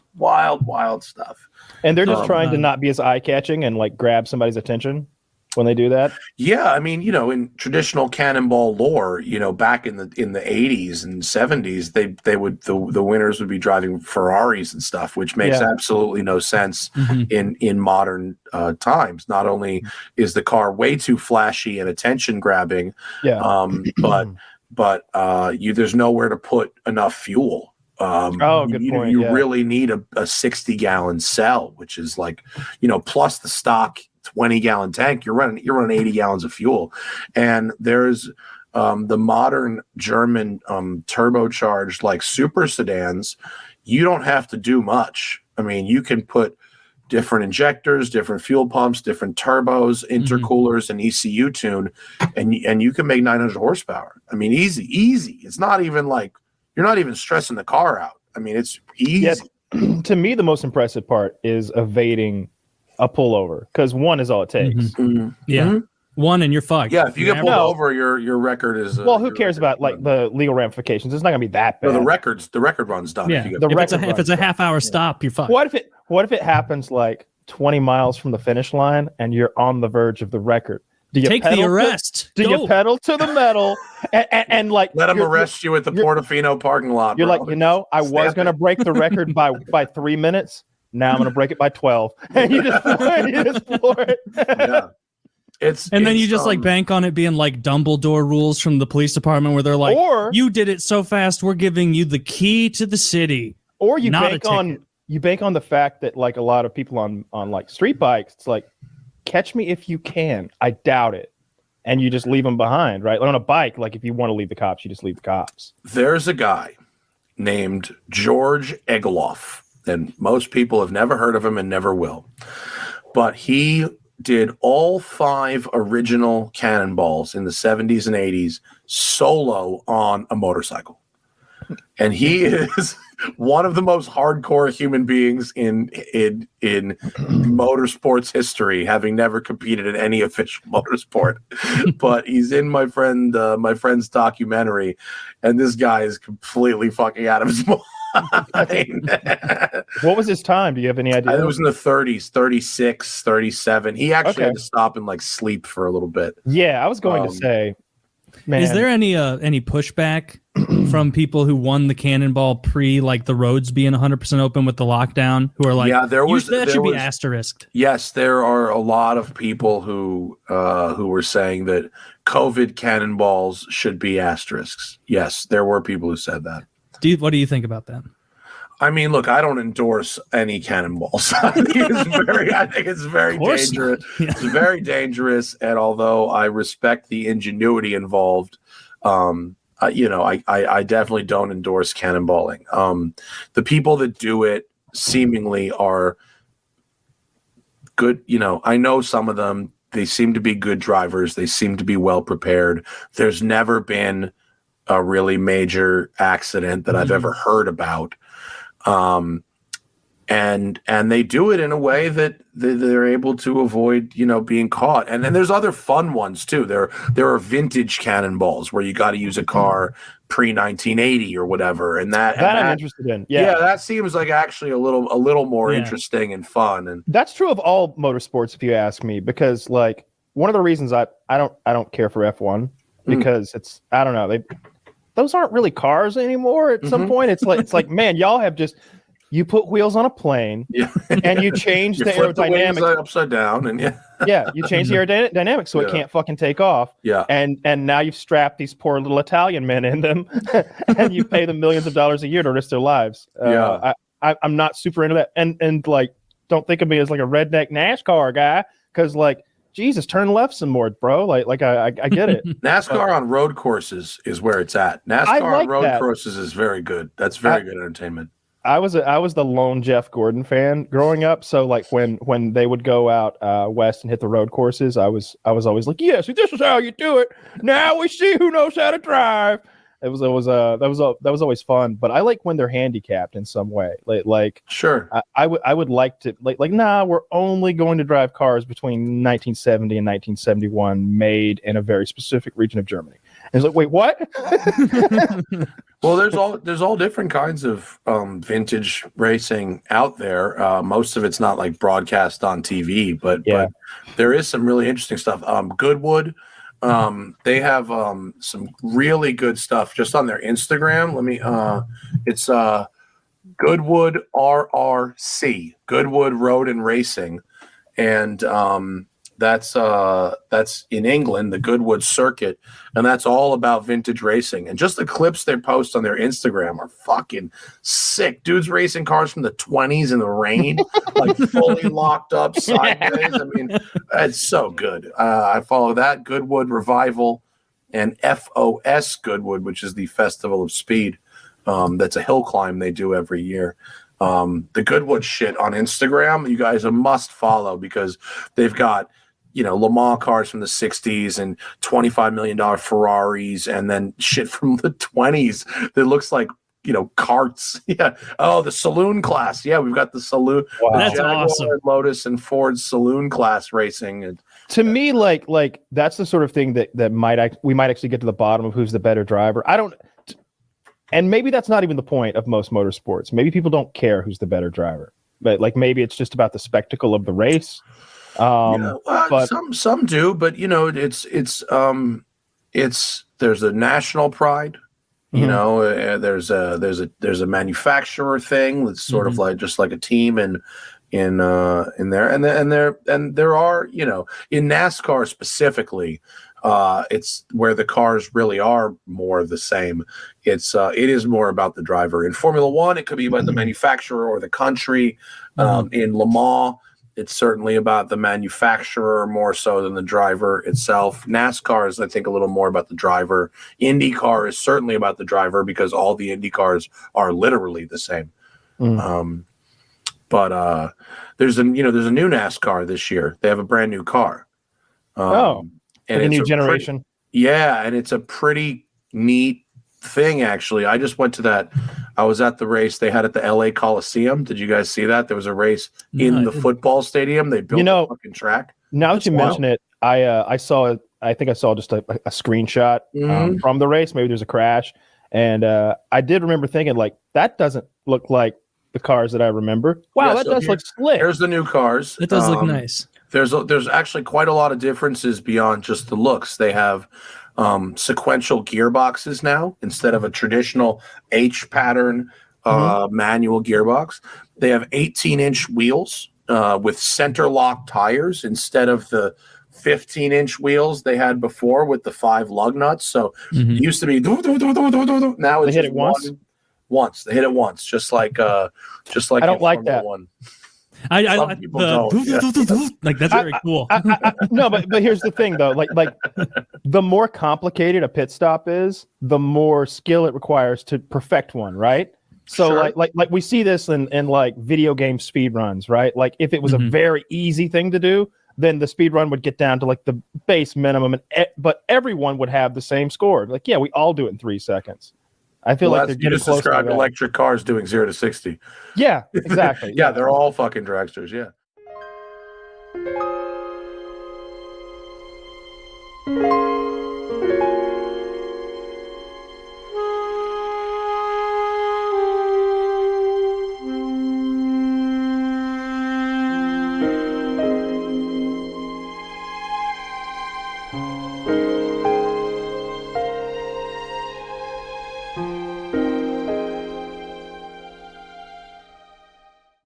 stuff. And they're just trying to not be as eye-catching and like grab somebody's attention. when they do that? Yeah, I mean, in traditional Cannonball lore, back in the 80s and 70s, the winners would be driving Ferraris and stuff, which makes absolutely no sense in modern times. Not only is the car way too flashy and attention grabbing, but there's nowhere to put enough fuel. Good point. You really need a 60-gallon cell, which is like, plus the stock 20-gallon tank. You're running 80 gallons of fuel, and there's the modern German turbocharged like super sedans. You don't have to do much. I mean, you can put different injectors, different fuel pumps, different turbos, intercoolers, and ECU tune, and you can make 900 horsepower. I mean, easy. It's not even like you're not even stressing the car out. I mean, it's easy. Yes. To me, the most impressive part is evading a pullover, because one is all it takes. One and you're fucked. Yeah, if you get pulled over, your record is. Who cares about like the legal ramifications? It's not gonna be that bad. No, the record run's done. Yeah, if it's a half hour stop, you're fucked. What if it happens like 20 miles from the finish line and you're on the verge of the record? Do you take the arrest? Do you pedal to the metal and like let them arrest you at the Portofino parking lot? You're like, I was gonna break the record by 3 minutes. Now I'm going to break it by 12. And you just floor it. Yeah. Then you just like bank on it being like Dumbledore rules from the police department, where they're like, you did it so fast, we're giving you the key to the city. Or you bank on the fact that like a lot of people on like street bikes, it's like, catch me if you can. I doubt it. And you just leave them behind, right? On a bike, like if you want to leave the cops, you just leave the cops. There's a guy named George Egloff. And most people have never heard of him and never will. But he did all 5 original Cannonballs in the 70s and 80s solo on a motorcycle. And he is one of the most hardcore human beings in motorsports history, having never competed in any official motorsport. But he's in my friend's documentary, and this guy is completely fucking out of his mind. What was his time? Do you have any idea? It was in the 30s, 36, 37. He actually had to stop and like sleep for a little bit. Yeah, I was going to say, man. Is there any pushback from people who won the Cannonball pre like the roads being 100% open with the lockdown, who are like, that should be asterisked? Yes, there are a lot of people who were saying that COVID Cannonballs should be asterisks. Yes, there were people who said that. What do you think about that? I mean, look, I don't endorse any cannonballs. I think it's very dangerous. Yeah. It's very dangerous. And although I respect the ingenuity involved, I definitely don't endorse cannonballing. The people that do it seemingly are good. I know some of them. They seem to be good drivers. They seem to be well prepared. There's never been a really major accident that I've ever heard about. And they do it in a way that they're able to avoid, being caught. And then there's other fun ones too. There are vintage cannonballs where you got to use a car pre-1980 or whatever. And that I'm interested in. Yeah, that seems like actually a little more interesting and fun. And that's true of all motorsports, if you ask me, because like one of the reasons I don't care for F1 because it's, I don't know, those aren't really cars anymore. At some point, it's like, man, y'all have you put wheels on a plane, and you change the aerodynamics upside down, and you change the aerodynamics so it can't fucking take off. Yeah, and now you've strapped these poor little Italian men in them, and you pay them millions of dollars a year to risk their lives. I'm not super into that, and like, don't think of me as like a redneck NASCAR guy, because like, Jesus, turn left some more, bro. Like I get it. NASCAR on road courses is where it's at. NASCAR on road courses is very good. That's very good entertainment. I was the lone Jeff Gordon fan growing up. So like when they would go out west and hit the road courses, I was always like, yes, this is how you do it. Now we see who knows how to drive. That was always fun. But I like when they're handicapped in some way. Like sure, I would like to nah, we're only going to drive cars between 1970 and 1971 made in a very specific region of Germany. it's like, wait, what? Well, there's all different kinds of vintage racing out there. Most of it's not like broadcast on TV, but there is some really interesting stuff. Goodwood, they have some really good stuff just on their Instagram. It's Goodwood RRC, Goodwood Road and Racing, and that's in England, the Goodwood Circuit, and that's all about vintage racing. And just the clips they post on their Instagram are fucking sick. Dudes racing cars from the 20s in the rain, like fully locked up sideways. I mean, it's so good. I follow that, Goodwood Revival, and FOS Goodwood, which is the Festival of Speed. That's a hill climb they do every year. The Goodwood shit on Instagram, you guys are must follow, because they've got, Le Mans cars from the 60s and $25 million Ferraris, and then shit from the 20s that looks like, carts. Yeah. Oh, the saloon class. Yeah, we've got the saloon. Wow. That's Jaguar, awesome. Lotus and Ford saloon class racing. And to me, like that's the sort of thing that we might actually get to the bottom of who's the better driver. And maybe that's not even the point of most motorsports. Maybe people don't care who's the better driver, but maybe it's just about the spectacle of the race. But some do, but there's a national pride. There's a manufacturer thing that's sort of like just like a team in there, and there are in NASCAR specifically. It's where the cars really are more the same. It is more about the driver. In Formula One, it could be about the manufacturer or the country. In Le Mans, it's certainly about the manufacturer more so than the driver itself. NASCAR is, I think, a little more about the driver. IndyCar is certainly about the driver, because all the Indy cars are literally the same. But there's a new NASCAR this year. They have a brand new car. And a new generation. And it's a pretty neat thing, actually. I just went to that. I was at the race they had at the LA Coliseum. Did you guys see that? There was a race in the football stadium. They built a fucking track. Now that you mention it, I saw I think I saw just a screenshot from the race. Maybe there's a crash. And I did remember thinking, like, that doesn't look like the cars that I remember. Wow, that does look slick. There's the new cars. It does look nice. There's actually quite a lot of differences beyond just the looks. They have sequential gearboxes now instead of a traditional H pattern manual gearbox. They have 18-inch wheels with center lock tires instead of the 15-inch wheels they had before with the 5 lug nuts. So it used to be now it's hit it once. They hit it once, just like I don't like that. One. I like that's very cool. No, but here's the thing though, like the more complicated a pit stop is, the more skill it requires to perfect one, right? So like we see this in like video game speed runs, right? Like if it was a very easy thing to do, then the speed run would get down to like the base minimum, but everyone would have the same score. Like, yeah, we all do it in 3 seconds. I feel like they're getting close to that. You just described electric cars doing 0 to 60. Yeah, exactly. Yeah, they're all fucking dragsters. Yeah.